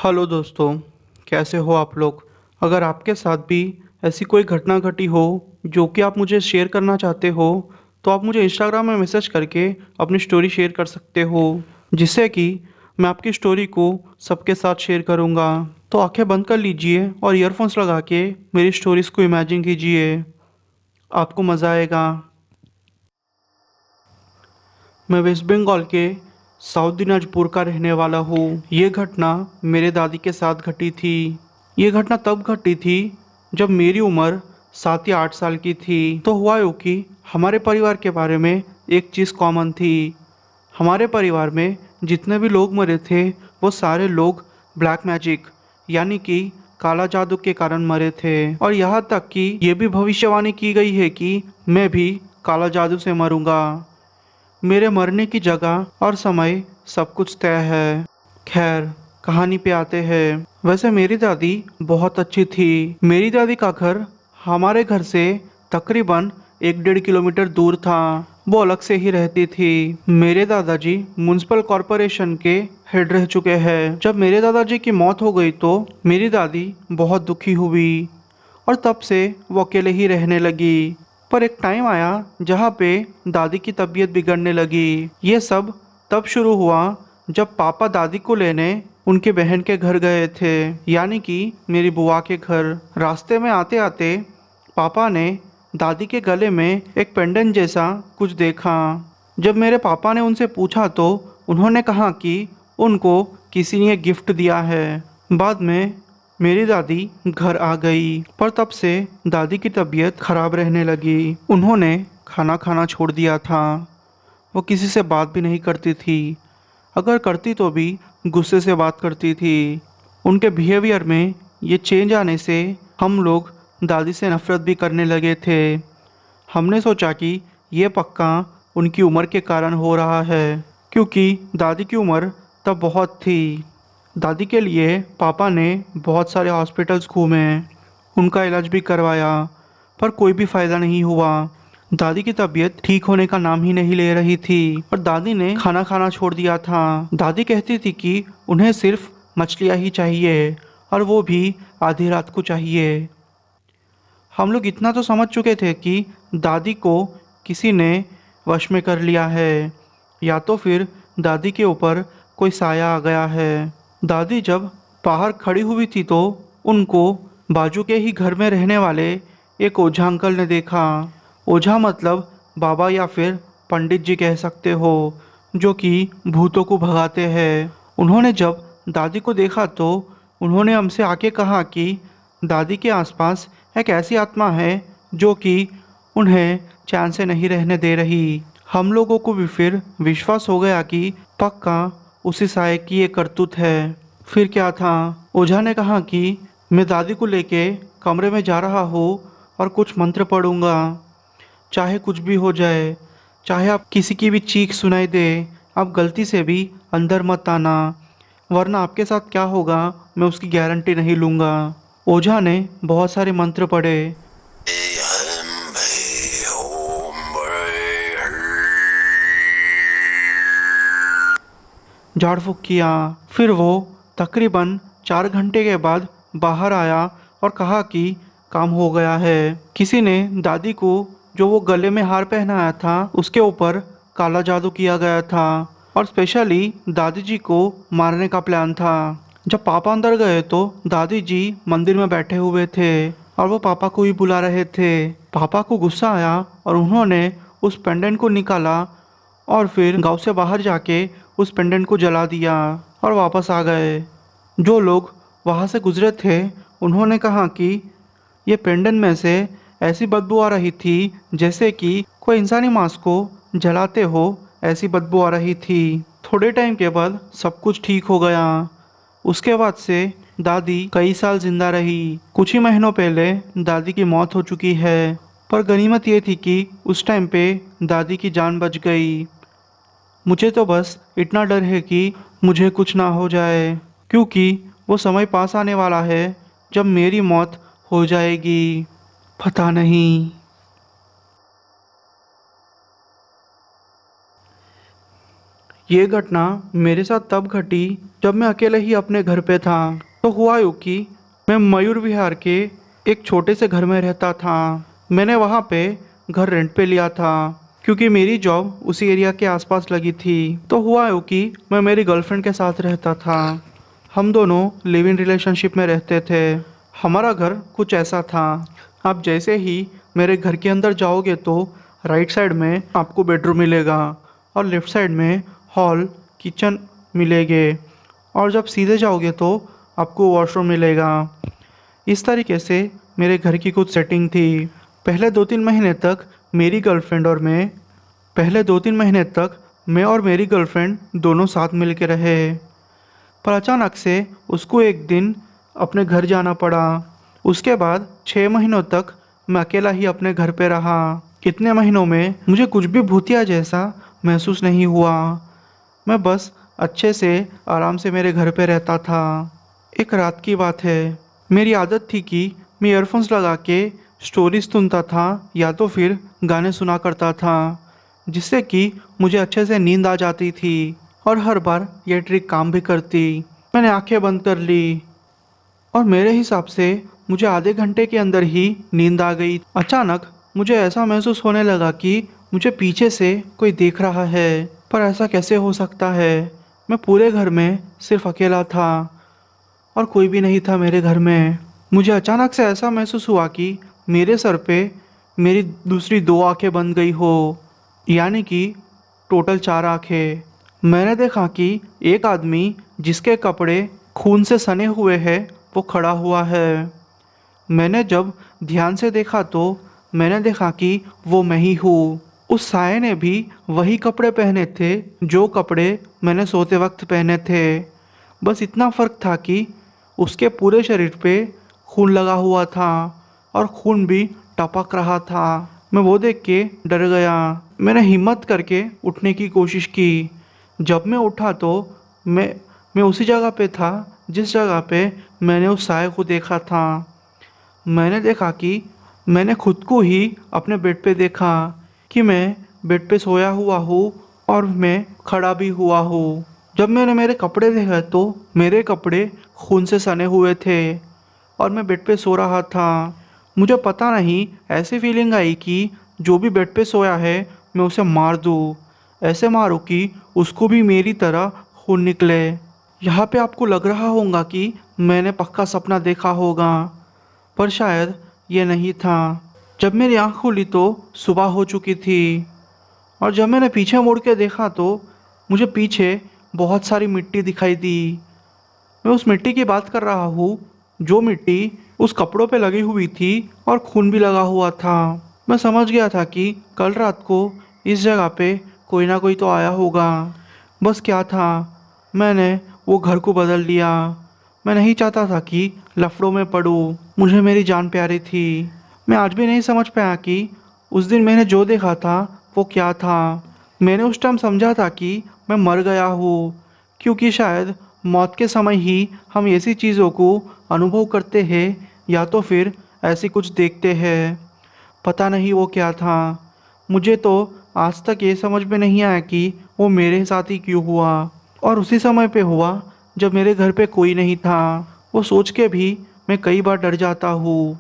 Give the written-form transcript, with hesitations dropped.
Hello दोस्तों। कैसे हो आप लोग। अगर आपके साथ भी ऐसी कोई घटना घटी हो जो कि आप मुझे शेयर करना चाहते हो, तो आप मुझे इंस्टाग्राम में मैसेज करके अपनी स्टोरी शेयर कर सकते हो, जिससे कि मैं आपकी स्टोरी को सबके साथ शेयर करूँगा। तो आंखें बंद कर लीजिए और ईयरफोन्स लगा के मेरी स्टोरीज़ को इमेजिन कीजिए। आपको मज़ा आएगा। मैं वेस्ट बंगाल के साउथ दिनाजपुर का रहने वाला हूँ। ये घटना मेरे दादी के साथ घटी थी। ये घटना तब घटी थी जब मेरी उम्र 7 या 8 साल की थी। तो हुआ यूँ कि हमारे परिवार के बारे में एक चीज़ कॉमन थी। हमारे परिवार में जितने भी लोग मरे थे वो सारे लोग ब्लैक मैजिक यानी कि काला जादू के कारण मरे थे। और यहाँ तक कि ये भी भविष्यवाणी की गई है कि मैं भी काला जादू से मरूंगा। मेरे मरने की जगह और समय सब कुछ तय है। खैर, कहानी पे आते हैं। वैसे मेरी दादी बहुत अच्छी थी। मेरी दादी का घर हमारे घर से तकरीबन 1-1.5 किलोमीटर दूर था। वो अलग से ही रहती थी। मेरे दादाजी म्युनिसिपल कॉरपोरेशन के हेड रह चुके हैं। जब मेरे दादाजी की मौत हो गई तो मेरी दादी बहुत दुखी हुई और तब से वो अकेले ही रहने लगी। पर एक टाइम आया जहाँ पे दादी की तबीयत बिगड़ने लगी। ये सब तब शुरू हुआ जब पापा दादी को लेने उनके बहन के घर गए थे, यानी कि मेरी बुआ के घर। रास्ते में आते आते पापा ने दादी के गले में एक पेंडेंट जैसा कुछ देखा। जब मेरे पापा ने उनसे पूछा तो उन्होंने कहा कि उनको किसी ने गिफ्ट दिया है। बाद में मेरी दादी घर आ गई, पर तब से दादी की तबीयत खराब रहने लगी। उन्होंने खाना खाना छोड़ दिया था। वो किसी से बात भी नहीं करती थी। अगर करती तो भी गुस्से से बात करती थी। उनके बिहेवियर में ये चेंज आने से हम लोग दादी से नफरत भी करने लगे थे। हमने सोचा कि ये पक्का उनकी उम्र के कारण हो रहा है, क्योंकि दादी की उम्र तब बहुत थी। दादी के लिए पापा ने बहुत सारे हॉस्पिटल्स घूमे, उनका इलाज भी करवाया, पर कोई भी फ़ायदा नहीं हुआ। दादी की तबीयत ठीक होने का नाम ही नहीं ले रही थी और दादी ने खाना खाना छोड़ दिया था। दादी कहती थी कि उन्हें सिर्फ मछलियाँ ही चाहिए और वो भी आधी रात को चाहिए। हम लोग इतना तो समझ चुके थे कि दादी को किसी ने वश में कर लिया है, या तो फिर दादी के ऊपर कोई साया आ गया है। दादी जब बाहर खड़ी हुई थी तो उनको बाजू के ही घर में रहने वाले एक ओझा अंकल ने देखा। ओझा मतलब बाबा या फिर पंडित जी कह सकते हो, जो कि भूतों को भगाते हैं। उन्होंने जब दादी को देखा तो उन्होंने हमसे आके कहा कि दादी के आसपास एक ऐसी आत्मा है जो कि उन्हें चैन से नहीं रहने दे रही। हम लोगों को भी फिर विश्वास हो गया कि पक्का उसी साय की ये करतूत है। फिर क्या था, ओझा ने कहा कि मैं दादी को लेके कमरे में जा रहा हूँ और कुछ मंत्र पढ़ूंगा। चाहे कुछ भी हो जाए, चाहे आप किसी की भी चीख सुनाई दे, आप गलती से भी अंदर मत आना, वरना आपके साथ क्या होगा मैं उसकी गारंटी नहीं लूँगा। ओझा ने बहुत सारे मंत्र पढ़े। झाड़ फूँक किया। फिर वो तकरीबन 4 घंटे के बाद बाहर आया और कहा कि काम हो गया है। किसी ने दादी को जो वो गले में हार पहनाया था उसके ऊपर काला जादू किया गया था और स्पेशली दादी जी को मारने का प्लान था। जब पापा अंदर गए तो दादी जी मंदिर में बैठे हुए थे और वो पापा को ही बुला रहे थे। पापा को गुस्सा आया और उन्होंने उस पेंडेंट को निकाला और फिर गांव से बाहर जाके उस पेंडेंट को जला दिया और वापस आ गए। जो लोग वहाँ से गुजरे थे उन्होंने कहा कि ये पेंडेंट में से ऐसी बदबू आ रही थी जैसे कि कोई इंसानी मांस को जलाते हो, ऐसी बदबू आ रही थी। थोड़े टाइम के बाद सब कुछ ठीक हो गया। उसके बाद से दादी कई साल जिंदा रही। कुछ ही महीनों पहले दादी की मौत हो चुकी है, पर गनीमत ये थी कि उस टाइम पे दादी की जान बच गई। मुझे तो बस इतना डर है कि मुझे कुछ ना हो जाए, क्योंकि वो समय पास आने वाला है जब मेरी मौत हो जाएगी। पता नहीं। ये घटना मेरे साथ तब घटी जब मैं अकेले ही अपने घर पे था। तो हुआ यूँ कि मैं मयूर विहार के एक छोटे से घर में रहता था। मैंने वहाँ पे घर रेंट पे लिया था क्योंकि मेरी जॉब उसी एरिया के आसपास लगी थी। तो हुआ यूँ कि मैं मेरी गर्लफ्रेंड के साथ रहता था। हम दोनों लिव इन रिलेशनशिप में रहते थे। हमारा घर कुछ ऐसा था। आप जैसे ही मेरे घर के अंदर जाओगे तो राइट साइड में आपको बेडरूम मिलेगा और लेफ़्ट साइड में हॉल, किचन मिलेंगे और जब सीधे जाओगे तो आपको वॉशरूम मिलेगा। इस तरीके से मेरे घर की कुछ सेटिंग थी। पहले 2-3 महीने तक मेरी गर्लफ्रेंड और मैं पहले 2-3 महीने तक मैं और मेरी गर्लफ्रेंड दोनों साथ मिल के रहे। पर अचानक से उसको एक दिन अपने घर जाना पड़ा। उसके बाद 6 महीनों तक मैं अकेला ही अपने घर पे रहा। इतने महीनों में मुझे कुछ भी भूतिया जैसा महसूस नहीं हुआ। मैं बस अच्छे से आराम से मेरे घर पे रहता था। एक रात की बात है, मेरी आदत थी कि मैं ईयरफोन्स लगा के स्टोरीज सुनता था या तो फिर गाने सुना करता था, जिससे कि मुझे अच्छे से नींद आ जाती थी और हर बार ये ट्रिक काम भी करती। मैंने आंखें बंद कर ली और मेरे हिसाब से मुझे आधे घंटे के अंदर ही नींद आ गई। अचानक मुझे ऐसा महसूस होने लगा कि मुझे पीछे से कोई देख रहा है। पर ऐसा कैसे हो सकता है? मैं पूरे घर में सिर्फ अकेला था और कोई भी नहीं था मेरे घर में। मुझे अचानक से ऐसा महसूस हुआ कि मेरे सर पे मेरी दूसरी 2 आंखें बंद गई हो, यानी कि टोटल 4 आंखें। मैंने देखा कि एक आदमी जिसके कपड़े खून से सने हुए हैं वो खड़ा हुआ है। मैंने जब ध्यान से देखा तो मैंने देखा कि वो मैं ही हूँ। उस साये ने भी वही कपड़े पहने थे जो कपड़े मैंने सोते वक्त पहने थे। बस इतना फ़र्क था कि उसके पूरे शरीर पे खून लगा हुआ था और खून भी टपक रहा था। मैं वो देख के डर गया। मैंने हिम्मत करके उठने की कोशिश की। जब मैं उठा तो मैं उसी जगह पे था जिस जगह पे मैंने उस साये को देखा था। मैंने देखा कि मैंने खुद को ही अपने बेड पे देखा कि मैं बेड पे सोया हुआ हूँ और मैं खड़ा भी हुआ हूँ। जब मैंने मेरे कपड़े देखे तो मेरे कपड़े खून से सने हुए थे और मैं बेड पे सो रहा था। मुझे पता नहीं ऐसी फीलिंग आई कि जो भी बेड पे सोया है मैं उसे मार दूँ। ऐसे मारूँ कि उसको भी मेरी तरह खून निकले। यहाँ पे आपको लग रहा होगा कि मैंने पक्का सपना देखा होगा, पर शायद ये नहीं था। जब मेरी आँख खुली तो सुबह हो चुकी थी और जब मैंने पीछे मुड़ के देखा तो मुझे पीछे बहुत सारी मिट्टी दिखाई दी। मैं उस मिट्टी की बात कर रहा हूँ जो मिट्टी उस कपड़ों पे लगी हुई थी और खून भी लगा हुआ था। मैं समझ गया था कि कल रात को इस जगह पे कोई ना कोई तो आया होगा। बस क्या था, मैंने वो घर को बदल लिया। मैं नहीं चाहता था कि लफड़ों में पड़ूं। मुझे मेरी जान प्यारी थी। मैं आज भी नहीं समझ पाया कि उस दिन मैंने जो देखा था वो क्या था। मैंने उस टाइम समझा था कि मैं मर गया हूँ, क्योंकि शायद मौत के समय ही हम ऐसी चीज़ों को अनुभव करते हैं या तो फिर ऐसी कुछ देखते हैं। पता नहीं वो क्या था। मुझे तो आज तक ये समझ में नहीं आया कि वो मेरे साथ ही क्यों हुआ और उसी समय पे हुआ जब मेरे घर पे कोई नहीं था। वो सोच के भी मैं कई बार डर जाता हूँ।